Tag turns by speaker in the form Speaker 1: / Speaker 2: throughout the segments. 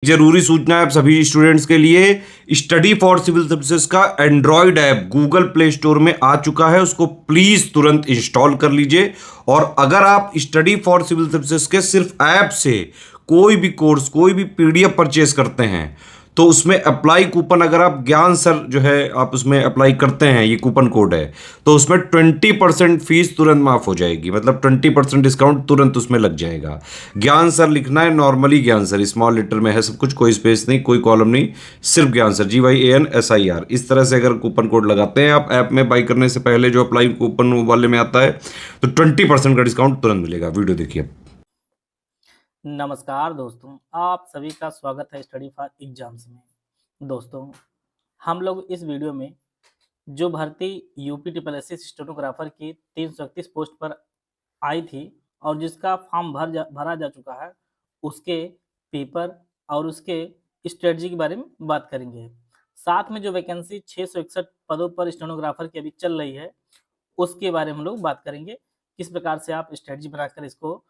Speaker 1: जरूरी सूचना है आप सभी स्टूडेंट्स के लिए। स्टडी फॉर सिविल सर्विसेज का Android app Google play store में आ चुका है, उसको प्लीज तुरंत इंस्टॉल कर लीजिए। और अगर आप स्टडी फॉर सिविल सर्विसेज के सिर्फ ऐप से कोई भी कोर्स, कोई भी पीडीएफ परचेस करते हैं तो उसमें अप्लाई कूपन, अगर आप ज्ञान सर जो है आप उसमें अप्लाई करते हैं, ये कूपन कोड है, तो उसमें 20% फीस तुरंत माफ हो जाएगी। मतलब 20% डिस्काउंट तुरंत उसमें लग जाएगा। ज्ञान सर लिखना है, नॉर्मली ज्ञान सर स्मॉल लेटर में है सब कुछ, कोई स्पेस नहीं, कोई कॉलम नहीं, सिर्फ ज्ञान सर GYANSIR। इस तरह से अगर कूपन कोड लगाते हैं आप ऐप में बाई करने से पहले, जो अप्लाई कूपन वाले में आता है, तो 20% का डिस्काउंट तुरंत मिलेगा। वीडियो देखिए।
Speaker 2: नमस्कार दोस्तों, आप सभी का स्वागत है स्टडी फॉर एग्जाम्स में। दोस्तों, हम लोग इस वीडियो में जो भर्ती यूपी SSC स्टेनोग्राफर की 331 पोस्ट पर आई थी और जिसका फॉर्म भरा जा चुका है, उसके पेपर और उसके स्ट्रेटजी के बारे में बात करेंगे। साथ में जो वैकेंसी 661 पदों पर स्टेनोग्राफर की अभी चल रही है, उसके बारे में हम लोग बात करेंगे। किस प्रकार से आप स्ट्रेटजी बनाकर इसको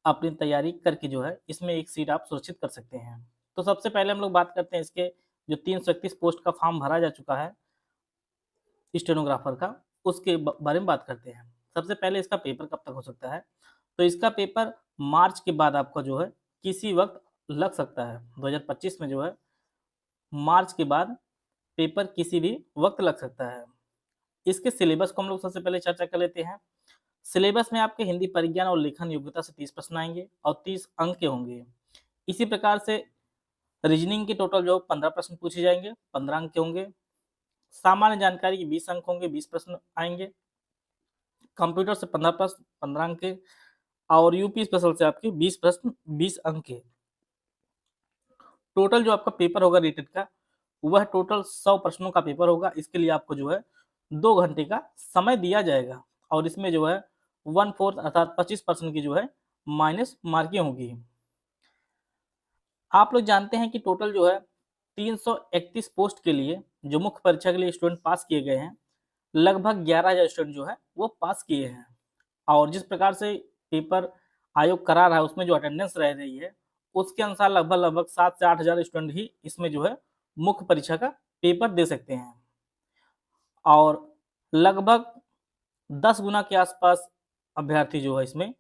Speaker 2: अपनी तैयारी करके जो है इसमें एक सीट आप सुरक्षित कर सकते हैं। तो सबसे पहले हम लोग बात करते हैं इसके जो 331 पोस्ट का फॉर्म भरा जा चुका है स्टेनोग्राफर का, उसके बारे में बात करते हैं। सबसे पहले इसका पेपर कब तक हो सकता है, तो इसका पेपर मार्च के बाद आपका जो है किसी वक्त लग सकता है। 2025 में जो है मार्च के बाद पेपर किसी भी वक्त लग सकता है। इसके सिलेबस को हम लोग सबसे पहले चर्चा कर लेते हैं। सिलेबस में आपके हिंदी परिज्ञान और लेखन योग्यता से 30 प्रश्न आएंगे और 30 अंक के होंगे। इसी प्रकार से रीजनिंग के टोटल जो 15 प्रश्न पूछे जाएंगे, 15 अंक के होंगे। सामान्य जानकारी के 20 अंक होंगे, 20 प्रश्न आएंगे। कंप्यूटर से 15 प्रश्न, 15 अंक के। और यूपी स्पेशल से आपके 20 प्रश्न, 20 अंक के। टोटल जो आपका पेपर होगा रिटेड का, वह टोटल 100 प्रश्नों का पेपर होगा। इसके लिए आपको जो है 2 घंटे का समय दिया जाएगा और इसमें जो है 1/4 अर्थात 25% की जो है माइनस मार्किंग होगी। आप लोग जानते हैं कि टोटल जो है 331 पोस्ट के लिए जो मुख्य परीक्षा के लिए स्टूडेंट पास किए गए हैं, लगभग 11,000 स्टूडेंट जो है वो पास किए हैं। और जिस प्रकार से पेपर आयोग करा रहा है उसमें जो अटेंडेंस रह रही है, उसके अनुसार लगभग 7 से 8,000 स्टूडेंट ही इसमें जो है मुख्य परीक्षा का पेपर दे सकते हैं। और लगभग 10 गुना के आसपास अभ्यर्थी जो है इसमें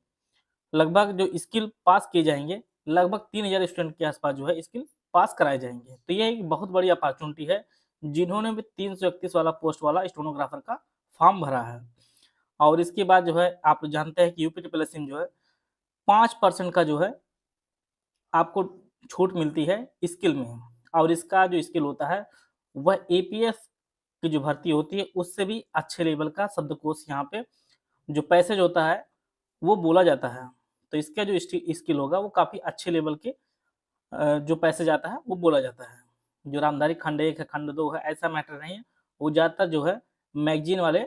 Speaker 2: लगभग जो स्किल पास किए जाएंगे, लगभग 3,000 स्टूडेंट के आसपास जो है स्किल पास कराए जाएंगे। तो ये एक बहुत बड़ी अपॉर्चुनिटी है जिन्होंने भी 331 वाला पोस्ट वाला स्टेनोग्राफर का फॉर्म भरा है। और इसके बाद जो है आप जानते हैं कि यूपी SSC में जो है 5% का जो है आपको छूट मिलती है स्किल में। और इसका जो स्किल होता है वह APS की जो भर्ती होती है उससे भी अच्छे लेवल का शब्दकोश यहाँ पे जो पैसेज होता है वो बोला जाता है। तो इसका जो स्किल होगा वो काफ़ी अच्छे लेवल के जो पैसेज आता है वो बोला जाता है। जो रामधारी खंड 1 है, खंड 2 है, ऐसा मैटर नहीं है। वो ज़्यादातर जो है मैगजीन वाले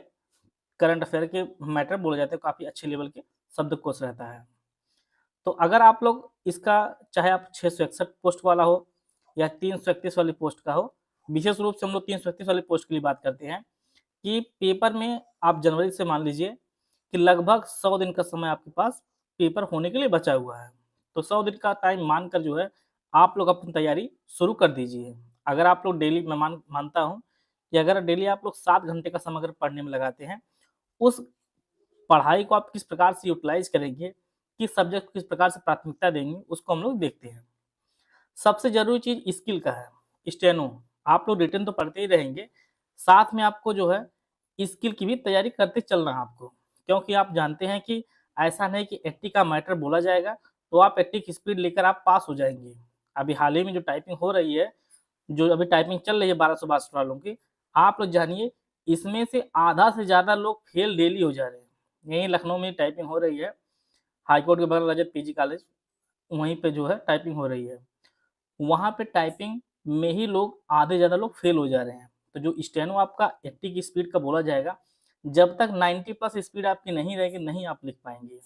Speaker 2: करंट अफेयर के मैटर बोले जाते हैं, काफ़ी अच्छे लेवल के शब्दकोश रहता है। तो अगर आप लोग इसका चाहे आप 661 पोस्ट वाला हो या 331 वाली पोस्ट का हो, विशेष रूप से हम लोग 331 वाली पोस्ट के लिए बात करते हैं कि पेपर में आप जनवरी से मान लीजिए कि लगभग 100 दिन का समय आपके पास पेपर होने के लिए बचा हुआ है। तो 100 दिन का टाइम मानकर जो है आप लोग अपनी तैयारी शुरू कर दीजिए। अगर आप लोग डेली, मैं मानता हूँ कि अगर डेली आप लोग 7 घंटे का समय अगर पढ़ने में लगाते हैं, उस पढ़ाई को आप किस प्रकार से यूटिलाइज करेंगे, किस सब्जेक्ट को किस प्रकार से प्राथमिकता देंगे, उसको हम लोग देखते हैं। सबसे ज़रूरी चीज़ स्किल का है, स्टेनो। आप लोग रिटन तो पढ़ते ही रहेंगे, साथ में आपको जो है स्किल की भी तैयारी करते चलना है आपको। क्योंकि आप जानते हैं कि ऐसा नहीं कि 80 का मैटर बोला जाएगा तो आप 80 की स्पीड लेकर आप पास हो जाएँगे। अभी हाल ही में जो टाइपिंग हो रही है, जो अभी टाइपिंग चल रही है 1262 वालों की, आप लोग जानिए इसमें से आधा से ज़्यादा लोग फेल डेली हो जा रहे हैं। यहीं लखनऊ में टाइपिंग हो रही है, हाईकोर्ट के बगल रजत PG कॉलेज, वहीं पे जो है टाइपिंग हो रही है। वहाँ पे टाइपिंग में ही लोग आधे ज़्यादा लोग फेल हो जा रहे हैं। तो जो स्टेनो आपका 80 की स्पीड का बोला जाएगा, जब तक 90 प्लस स्पीड आपकी नहीं रहेगी, नहीं आप लिख पाएँगे।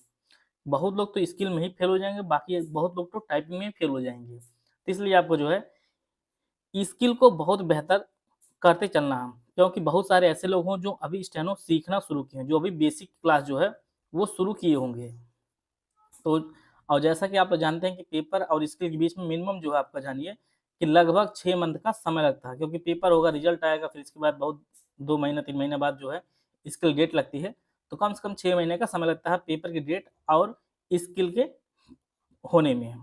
Speaker 2: बहुत लोग तो स्किल में ही फेल हो जाएँगे, बाकी बहुत लोग तो टाइपिंग में ही फेल हो जाएँगे। तो इसलिए आपको जो है स्किल को बहुत बेहतर करते चलना है, क्योंकि बहुत सारे ऐसे लोग हों जो अभी स्टेनो सीखना शुरू किए हैं, जो अभी बेसिक क्लास जो है वो शुरू किए होंगे। तो और जैसा कि आप लोग जानते हैं कि पेपर और स्किल के बीच में मिनिमम जो है आपका जानिए कि लगभग 6 मंथ का समय लगता है, क्योंकि पेपर होगा, रिजल्ट आएगा, फिर इसके बाद बहुत 2 महीने 3 महीने बाद जो है स्किल डेट लगती है। तो कम से कम 6 महीने का समय लगता है पेपर की डेट और स्किल के होने में।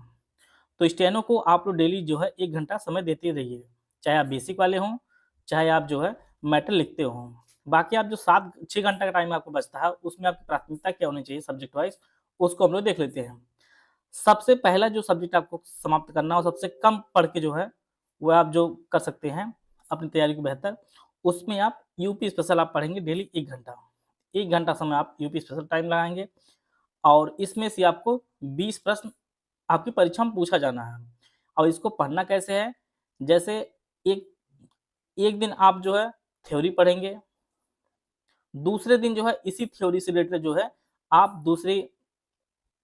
Speaker 2: तो स्टेनो को आप लोग डेली जो है 1 घंटा समय देते रहिए, चाहे आप बेसिक वाले हों, चाहे आप जो है मैटर लिखते हों। बाकी आप जो 6 घंटा का टाइम आपको बचता है, उसमें आपकी प्राथमिकता क्या होनी चाहिए सब्जेक्ट वाइज़, उसको हम लोग देख लेते हैं। सबसे पहला जो सब्जेक्ट आपको समाप्त करना हो, सबसे कम पढ़ के जो है, वो आप जो कर सकते हैं अपनी तैयारी को बेहतर, उसमें आप यूपी स्पेशल आप पढ़ेंगे डेली 1 घंटा। 1 घंटा समय आप यूपी स्पेशल टाइम लगाएँगे और इसमें से आपको 20 प्रश्न आपकी परीक्षा में पूछा जाना है। और इसको पढ़ना कैसे है, जैसे एक एक दिन आप जो है थ्योरी पढ़ेंगे, दूसरे दिन जो है इसी थ्योरी से रिलेटेड जो है आप दूसरी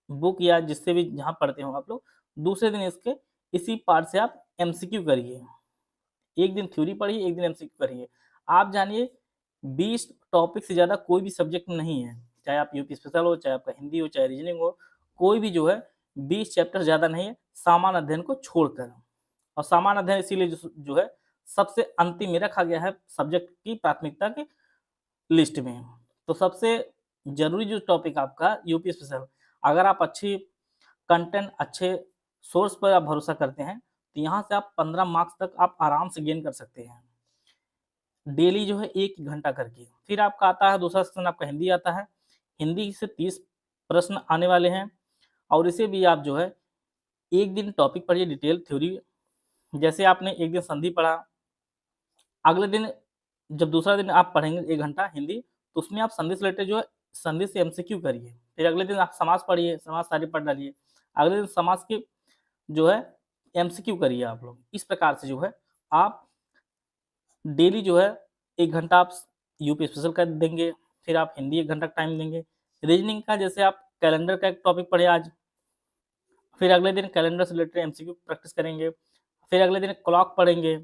Speaker 2: बुक या जिससे भी जहाँ पढ़ते हो आप लोग, दूसरे दिन इसके इसी पार्ट से आप एमसीक्यू करिए। एक दिन थ्योरी पढ़िए, एक दिन एमसीक्यू करिए। आप जानिए 20 टॉपिक से ज़्यादा कोई भी सब्जेक्ट नहीं है, चाहे आप यूपी स्पेशल हो, चाहे आपका हिंदी हो, चाहे रीजनिंग हो, कोई भी जो है 20 चैप्टर ज़्यादा नहीं है, सामान्य अध्ययन को छोड़कर। और सामान्य अध्ययन इसीलिए जो है सबसे अंतिम में रखा गया है सब्जेक्ट की प्राथमिकता की लिस्ट में। तो सबसे ज़रूरी जो टॉपिक आपका यूपी स्पेशल, अगर आप अच्छी कंटेंट, अच्छे सोर्स पर आप भरोसा करते हैं, तो यहाँ से आप 15 मार्क्स तक आप आराम से गेन कर सकते हैं। डेली जो है 1 घंटा करके। फिर आपका आता है दूसरा सेक्शन, आपका हिंदी आता है। हिंदी से 30 प्रश्न आने वाले हैं और इसे भी आप जो है एक दिन टॉपिक पढ़िए डिटेल थ्योरी। जैसे आपने एक दिन संधि पढ़ा, अगले दिन जब दूसरा दिन आप पढ़ेंगे 1 घंटा हिंदी, तो उसमें आप संधि से रिलेटेड जो है संधि से एमसीक्यू करिए। फिर अगले दिन आप समास पढ़िए, समास सारे पढ़ डालिए। अगले दिन समास के जो है एमसीक्यू करिए आप लोग। इस प्रकार से जो है आप डेली जो है 1 घंटा आप यूपी स्पेशल का देंगे, फिर आप हिंदी 1 घंटा टाइम देंगे। रीजनिंग का जैसे आप कैलेंडर का एक टॉपिक पढ़े आज, फिर अगले दिन कैलेंडर से रिलेटेड एमसीक्यू प्रैक्टिस करेंगे। फिर अगले दिन क्लॉक पढ़ेंगे,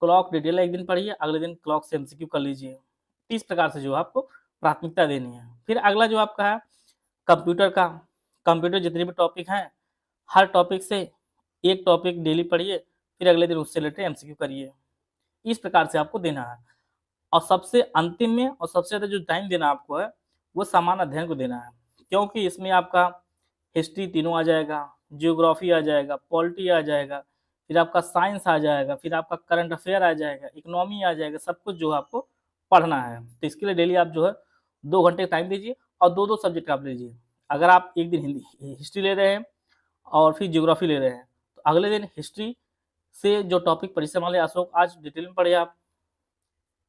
Speaker 2: क्लॉक डिटेल एक दिन पढ़िए, अगले दिन क्लॉक से एमसीक्यू कर लीजिए। इस प्रकार से जो है आपको प्राथमिकता देनी है। फिर अगला जो आपका है कंप्यूटर का, कंप्यूटर जितने भी टॉपिक हैं, हर टॉपिक से एक टॉपिक डेली पढ़िए, फिर अगले दिन उससे रिलेटेड एमसीक्यू करिए। इस प्रकार से आपको देना है। और सबसे अंतिम में और सबसे ज़्यादा जो टाइम देना आपको है, वो सामान्य अध्ययन को देना है। क्योंकि इसमें आपका हिस्ट्री तीनों आ जाएगा, ज्योग्राफी आ जाएगा, पॉलिटी आ जाएगा, फिर आपका साइंस आ जाएगा, फिर आपका करंट अफेयर आ जाएगा, इकोनॉमी आ जाएगा, सब कुछ जो है आपको पढ़ना है। तो इसके लिए डेली आप जो है 2 घंटे टाइम दीजिए और 2-2 सब्जेक्ट आप लीजिए। अगर आप एक दिन हिस्ट्री ले रहे हैं और फिर ज्योग्राफी ले रहे हैं, तो अगले दिन हिस्ट्री से जो टॉपिक परिचय वाले अशोक आज डिटेल में पढ़िए आप,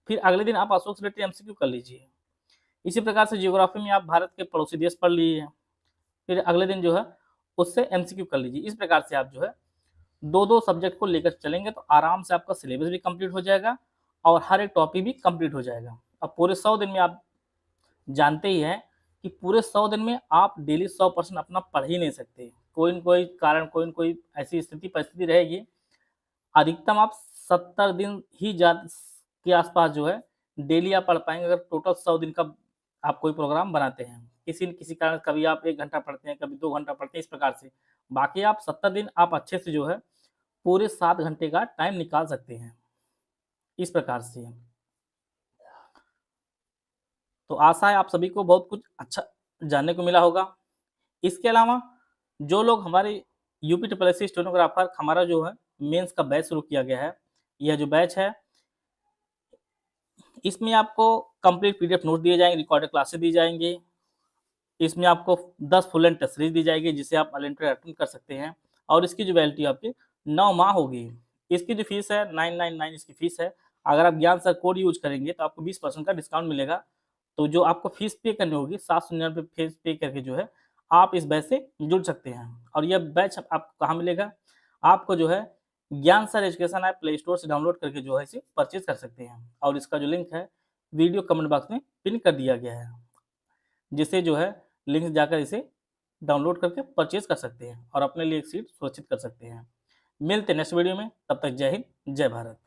Speaker 2: फिर अगले दिन आप अशोक से रिलेटेड एमसीक्यू कर लीजिए। इसी प्रकार से ज्योग्राफी में आप भारत के पड़ोसी देश पढ़ लीजिए, फिर अगले दिन जो है उससे एमसीक्यू कर लीजिए। इस प्रकार से आप जो है 2-2 सब्जेक्ट को लेकर चलेंगे तो आराम से आपका सिलेबस भी कंप्लीट हो जाएगा और हर एक टॉपिक भी कंप्लीट हो जाएगा। अब पूरे 100 दिन में आप जानते ही हैं कि पूरे 100 दिन में आप डेली 100% अपना पढ़ ही नहीं सकते। कोई न कोई कारण, कोई न कोई ऐसी स्थिति परिस्थिति रहेगी, अधिकतम आप 70 दिन ही के आसपास जो है डेली आप पढ़ पाएँगे, अगर टोटल 100 दिन का आप कोई प्रोग्राम बनाते हैं। किसी न किसी कारण कभी आप 1 घंटा पढ़ते हैं, कभी 2 घंटा पढ़ते हैं, इस प्रकार से। बाकी आप 70 दिन आप अच्छे से जो है पूरे 7 घंटे का टाइम निकाल सकते हैं, इस प्रकार से। तो आशा है आप सभी को बहुत कुछ अच्छा जानने को मिला होगा। इसके अलावा जो लोग हमारे यूपी ट्रिपल एससी स्टेनोग्राफर, हमारा जो है मेंस का बैच शुरू किया गया है, यह जो बैच है इसमें आपको कंप्लीट पीडीएफ नोट दिए जाएंगे, रिकॉर्डेड क्लासेस दी जाएंगी। इसमें आपको 10 फुल एंड टेस्ट सीरीज दी जाएगी जिसे आप वॉलंटियर अटेंड कर सकते हैं और इसकी जो वैलिडिटी आपकी 9 माह होगी। इसकी जो फीस है 999 इसकी फीस है। अगर आप ज्ञान सर कोड यूज करेंगे तो आपको 20% का डिस्काउंट मिलेगा। तो जो आपको फीस पे करनी होगी 799 फीस पे करके जो है आप इस बैच से जुड़ सकते हैं। और यह बैच आपको कहाँ मिलेगा? आपको जो है ज्ञान sir education app play store से डाउनलोड करके जो है इसे परचेज कर सकते हैं और इसका जो लिंक है वीडियो कमेंट बॉक्स में पिन कर दिया गया है, जिसे जो है लिंक जाकर इसे डाउनलोड करके परचेज कर सकते हैं और अपने लिए एक सीट सुरक्षित कर सकते हैं। मिलते हैं नेक्स्ट वीडियो में, तब तक जय हिंद, जय भारत।